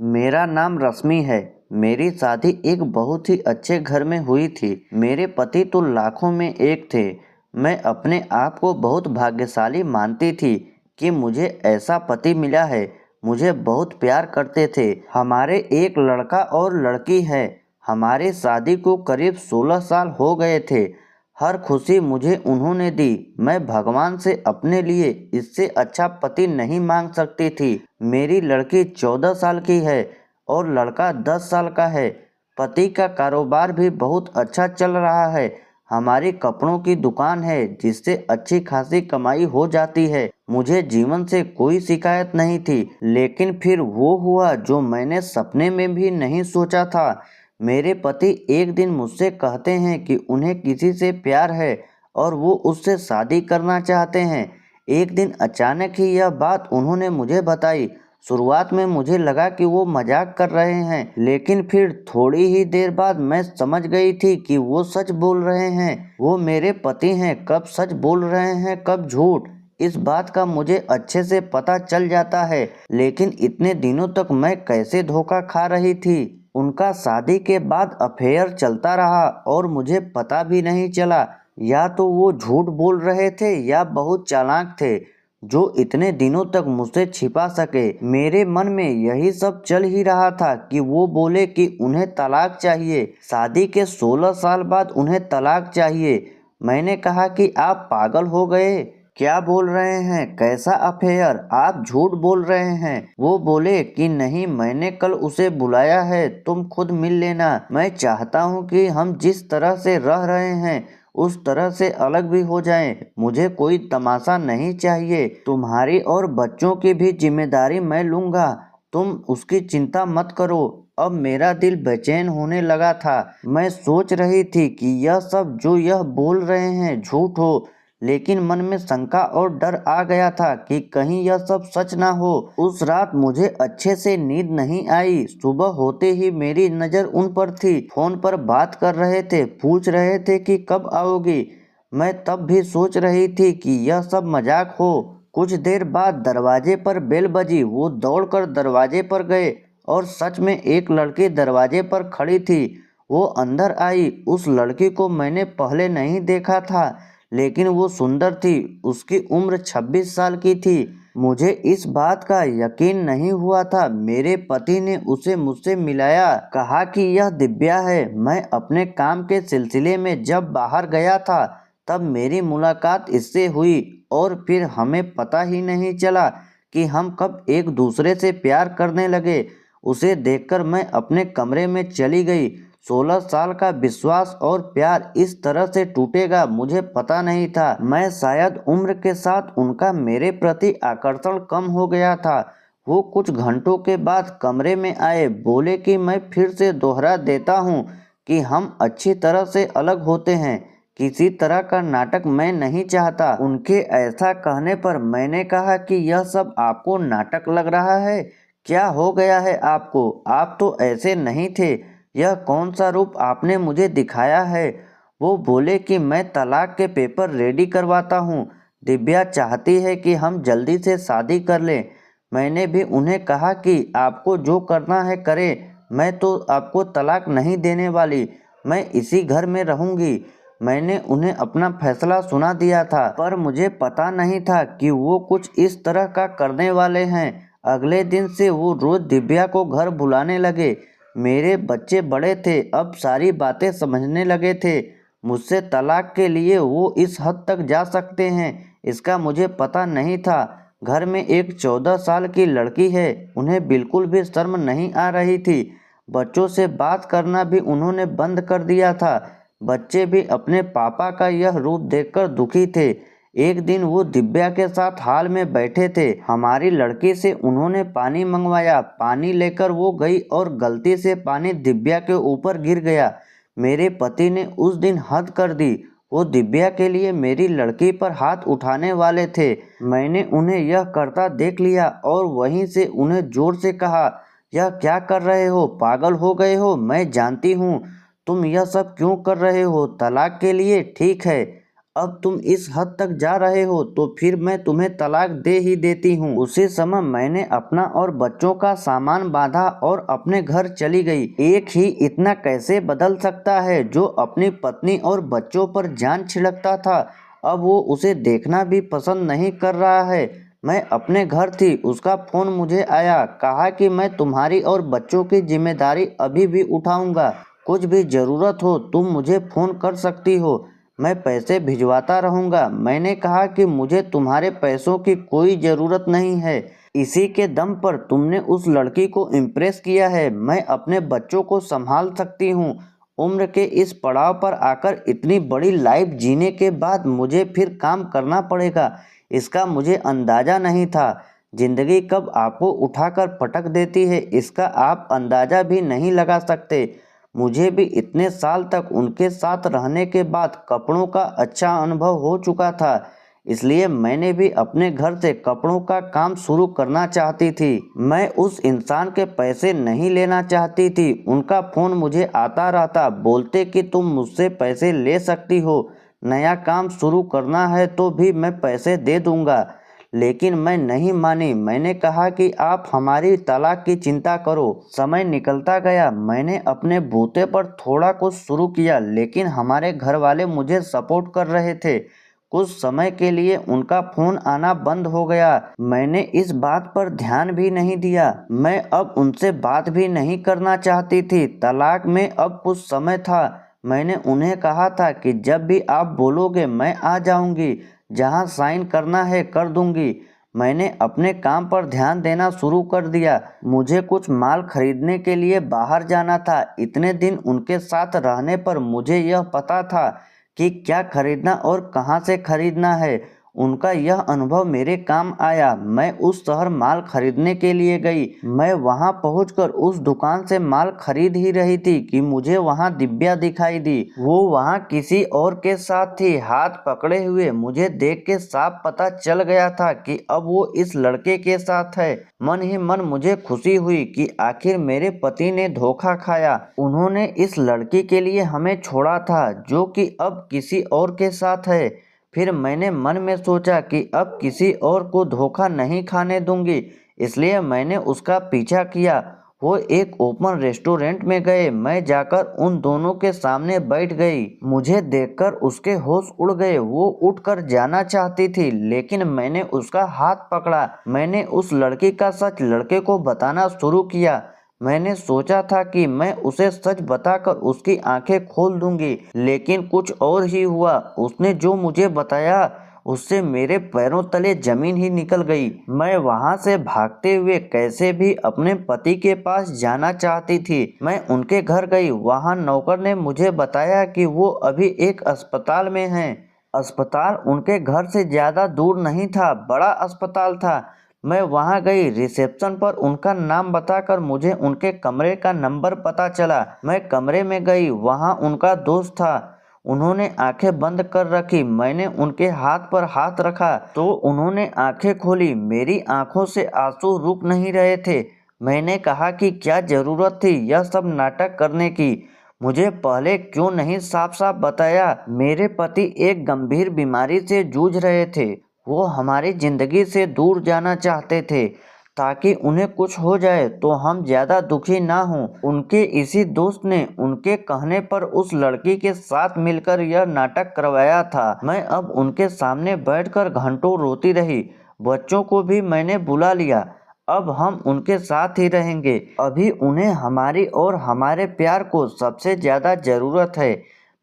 मेरा नाम रश्मि है। मेरी शादी एक बहुत ही अच्छे घर में हुई थी। मेरे पति तो लाखों में एक थे। मैं अपने आप को बहुत भाग्यशाली मानती थी कि मुझे ऐसा पति मिला है। मुझे बहुत प्यार करते थे। हमारे एक लड़का और लड़की है। हमारी शादी को करीब 16 साल हो गए थे। हर खुशी मुझे उन्होंने दी। मैं भगवान से अपने लिए इससे अच्छा पति नहीं मांग सकती थी। मेरी लड़की 14 साल की है और लड़का 10 साल का है। पति का कारोबार भी बहुत अच्छा चल रहा है। हमारी कपड़ों की दुकान है जिससे अच्छी खासी कमाई हो जाती है। मुझे जीवन से कोई शिकायत नहीं थी। लेकिन फिर वो हुआ जो मैंने सपने में भी नहीं सोचा था। मेरे पति एक दिन मुझसे कहते हैं कि उन्हें किसी से प्यार है और वो उससे शादी करना चाहते हैं। एक दिन अचानक ही यह बात उन्होंने मुझे बताई। शुरुआत में मुझे लगा कि वो मजाक कर रहे हैं, लेकिन फिर थोड़ी ही देर बाद मैं समझ गई थी कि वो सच बोल रहे हैं। वो मेरे पति हैं। कब सच बोल रहे हैं कब झूठ, इस बात का मुझे अच्छे से पता चल जाता है। लेकिन इतने दिनों तक मैं कैसे धोखा खा रही थी। उनका शादी के बाद अफेयर चलता रहा और मुझे पता भी नहीं चला। या तो वो झूठ बोल रहे थे या बहुत चालाक थे जो इतने दिनों तक मुझसे छिपा सके। मेरे मन में यही सब चल ही रहा था कि वो बोले कि उन्हें तलाक चाहिए। शादी के 16 साल बाद उन्हें तलाक चाहिए। मैंने कहा कि आप पागल हो गए, क्या बोल रहे हैं, कैसा अफेयर, आप झूठ बोल रहे हैं। वो बोले कि नहीं, मैंने कल उसे बुलाया है, तुम खुद मिल लेना। मैं चाहता हूँ कि हम जिस तरह से रह रहे हैं उस तरह से अलग भी हो जाएं। मुझे कोई तमाशा नहीं चाहिए। तुम्हारी और बच्चों की भी जिम्मेदारी मैं लूंगा। तुम उसकी चिंता मत करो। अब मेरा दिल बेचैन होने लगा था। मैं सोच रही थी कि यह सब जो यह बोल रहे हैं झूठ हो, लेकिन मन में शंका और डर आ गया था कि कहीं यह सब सच ना हो। उस रात मुझे अच्छे से नींद नहीं आई। सुबह होते ही मेरी नज़र उन पर थी। फोन पर बात कर रहे थे, पूछ रहे थे कि कब आओगी। मैं तब भी सोच रही थी कि यह सब मजाक हो। कुछ देर बाद दरवाजे पर बेल बजी। वो दौड़कर दरवाजे पर गए और सच में एक लड़की दरवाजे पर खड़ी थी। वो अंदर आई। उस लड़की को मैंने पहले नहीं देखा था, लेकिन वो सुंदर थी। उसकी उम्र 26 साल की थी। मुझे इस बात का यकीन नहीं हुआ था। मेरे पति ने उसे मुझसे मिलाया, कहा कि यह दिव्या है। मैं अपने काम के सिलसिले में जब बाहर गया था तब मेरी मुलाकात इससे हुई और फिर हमें पता ही नहीं चला कि हम कब एक दूसरे से प्यार करने लगे। उसे देखकर मैं अपने कमरे में चली गई। 16 साल का विश्वास और प्यार इस तरह से टूटेगा मुझे पता नहीं था। मैं शायद उम्र के साथ उनका मेरे प्रति आकर्षण कम हो गया था। वो कुछ घंटों के बाद कमरे में आए, बोले कि मैं फिर से दोहरा देता हूँ कि हम अच्छी तरह से अलग होते हैं। किसी तरह का नाटक मैं नहीं चाहता। उनके ऐसा कहने पर मैंने कहा कि यह सब आपको नाटक लग रहा है। क्या हो गया है आपको? आप तो ऐसे नहीं थे। यह कौन सा रूप आपने मुझे दिखाया है? वो बोले कि मैं तलाक के पेपर रेडी करवाता हूँ। दिव्या चाहती है कि हम जल्दी से शादी कर लें। मैंने भी उन्हें कहा कि आपको जो करना है करें। मैं तो आपको तलाक नहीं देने वाली। मैं इसी घर में रहूंगी। मैंने उन्हें अपना फैसला सुना दिया था, पर मुझे पता नहीं था कि वो कुछ इस तरह का करने वाले हैं। अगले दिन से वो रोज दिव्या को घर बुलाने लगे। मेरे बच्चे बड़े थे, अब सारी बातें समझने लगे थे। मुझसे तलाक के लिए वो इस हद तक जा सकते हैं, इसका मुझे पता नहीं था। घर में एक 14 साल की लड़की है। उन्हें बिल्कुल भी शर्म नहीं आ रही थी। बच्चों से बात करना भी उन्होंने बंद कर दिया था। बच्चे भी अपने पापा का यह रूप देखकर दुखी थे। एक दिन वो दिव्या के साथ हॉल में बैठे थे। हमारी लड़की से उन्होंने पानी मंगवाया। पानी लेकर वो गई और गलती से पानी दिव्या के ऊपर गिर गया। मेरे पति ने उस दिन हद कर दी। वो दिव्या के लिए मेरी लड़की पर हाथ उठाने वाले थे। मैंने उन्हें यह करता देख लिया और वहीं से उन्हें जोर से कहा, यह क्या कर रहे हो? पागल हो गए हो? मैं जानती हूँ तुम यह सब क्यों कर रहे हो। तलाक के लिए ठीक है, अब तुम इस हद तक जा रहे हो तो फिर मैं तुम्हें तलाक दे ही देती हूँ। उसी समय मैंने अपना और बच्चों का सामान बांधा और अपने घर चली गई। एक ही इतना कैसे बदल सकता है, जो अपनी पत्नी और बच्चों पर जान छिड़कता था, अब वो उसे देखना भी पसंद नहीं कर रहा है। मैं अपने घर थी, उसका फ़ोन मुझे आया, कहा कि मैं तुम्हारी और बच्चों की जिम्मेदारी अभी भी उठाऊंगा। कुछ भी ज़रूरत हो तुम मुझे फ़ोन कर सकती हो, मैं पैसे भिजवाता रहूंगा। मैंने कहा कि मुझे तुम्हारे पैसों की कोई ज़रूरत नहीं है, इसी के दम पर तुमने उस लड़की को इम्प्रेस किया है। मैं अपने बच्चों को संभाल सकती हूँ। उम्र के इस पड़ाव पर आकर इतनी बड़ी लाइफ जीने के बाद मुझे फिर काम करना पड़ेगा, इसका मुझे अंदाज़ा नहीं था। जिंदगी कब आपको उठाकर पटक देती है, इसका आप अंदाज़ा भी नहीं लगा सकते। मुझे भी इतने साल तक उनके साथ रहने के बाद कपड़ों का अच्छा अनुभव हो चुका था, इसलिए मैंने भी अपने घर से कपड़ों का काम शुरू करना चाहती थी। मैं उस इंसान के पैसे नहीं लेना चाहती थी। उनका फ़ोन मुझे आता रहता, बोलते कि तुम मुझसे पैसे ले सकती हो, नया काम शुरू करना है तो भी मैं पैसे दे दूंगा। लेकिन मैं नहीं मानी। मैंने कहा कि आप हमारी तलाक की चिंता करो। समय निकलता गया, मैंने अपने बूते पर थोड़ा कुछ शुरू किया, लेकिन हमारे घर वाले मुझे सपोर्ट कर रहे थे। कुछ समय के लिए उनका फ़ोन आना बंद हो गया। मैंने इस बात पर ध्यान भी नहीं दिया। मैं अब उनसे बात भी नहीं करना चाहती थी। तलाक में अब कुछ समय था। मैंने उन्हें कहा था कि जब भी आप बोलोगे मैं आ जाऊंगी, जहां साइन करना है कर दूंगी। मैंने अपने काम पर ध्यान देना शुरू कर दिया। मुझे कुछ माल खरीदने के लिए बाहर जाना था। इतने दिन उनके साथ रहने पर मुझे यह पता था कि क्या खरीदना और कहां से खरीदना है। उनका यह अनुभव मेरे काम आया। मैं उस शहर माल खरीदने के लिए गई। मैं वहां पहुंचकर उस दुकान से माल खरीद ही रही थी कि मुझे वहां दिव्या दिखाई दी। वो वहां किसी और के साथ थी, हाथ पकड़े हुए। मुझे देख के साफ पता चल गया था कि अब वो इस लड़के के साथ है। मन ही मन मुझे खुशी हुई कि आखिर मेरे पति ने धोखा खाया। उन्होंने इस लड़की के लिए हमें छोड़ा था, जो कि अब किसी और के साथ है। फिर मैंने मन में सोचा कि अब किसी और को धोखा नहीं खाने दूंगी, इसलिए मैंने उसका पीछा किया। वो एक ओपन रेस्टोरेंट में गए। मैं जाकर उन दोनों के सामने बैठ गई। मुझे देखकर उसके होश उड़ गए। वो उठकर जाना चाहती थी, लेकिन मैंने उसका हाथ पकड़ा। मैंने उस लड़की का सच लड़के को बताना शुरू किया। मैंने सोचा था कि मैं उसे सच बताकर उसकी आंखें खोल दूंगी, लेकिन कुछ और ही हुआ। उसने जो मुझे बताया उससे मेरे पैरों तले जमीन ही निकल गई। मैं वहां से भागते हुए कैसे भी अपने पति के पास जाना चाहती थी। मैं उनके घर गई। वहां नौकर ने मुझे बताया कि वो अभी एक अस्पताल में हैं। अस्पताल उनके घर से ज्यादा दूर नहीं था, बड़ा अस्पताल था। मैं वहां गई। रिसेप्शन पर उनका नाम बताकर मुझे उनके कमरे का नंबर पता चला। मैं कमरे में गई। वहां उनका दोस्त था। उन्होंने आंखें बंद कर रखी। मैंने उनके हाथ पर हाथ रखा तो उन्होंने आंखें खोली। मेरी आंखों से आंसू रुक नहीं रहे थे। मैंने कहा कि क्या जरूरत थी यह सब नाटक करने की। मुझे पहले क्यों नहीं साफ साफ बताया। मेरे पति एक गंभीर बीमारी से जूझ रहे थे। वो हमारी जिंदगी से दूर जाना चाहते थे, ताकि उन्हें कुछ हो जाए तो हम ज्यादा दुखी ना हों। उनके इसी दोस्त ने उनके कहने पर उस लड़की के साथ मिलकर यह नाटक करवाया था। मैं अब उनके सामने बैठकर घंटों रोती रही। बच्चों को भी मैंने बुला लिया। अब हम उनके साथ ही रहेंगे। अभी उन्हें हमारी और हमारे प्यार को सबसे ज्यादा जरूरत है।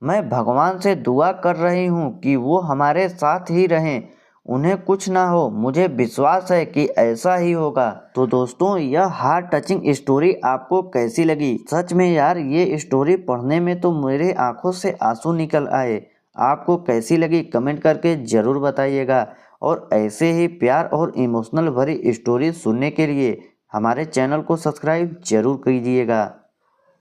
मैं भगवान से दुआ कर रही हूँ कि वो हमारे साथ ही रहें, उन्हें कुछ ना हो। मुझे विश्वास है कि ऐसा ही होगा। तो दोस्तों, यह हार्ट टचिंग स्टोरी आपको कैसी लगी? सच में यार, ये स्टोरी पढ़ने में तो मेरे आंखों से आंसू निकल आए। आपको कैसी लगी कमेंट करके ज़रूर बताइएगा। और ऐसे ही प्यार और इमोशनल भरी स्टोरी सुनने के लिए हमारे चैनल को सब्सक्राइब जरूर कीजिएगा।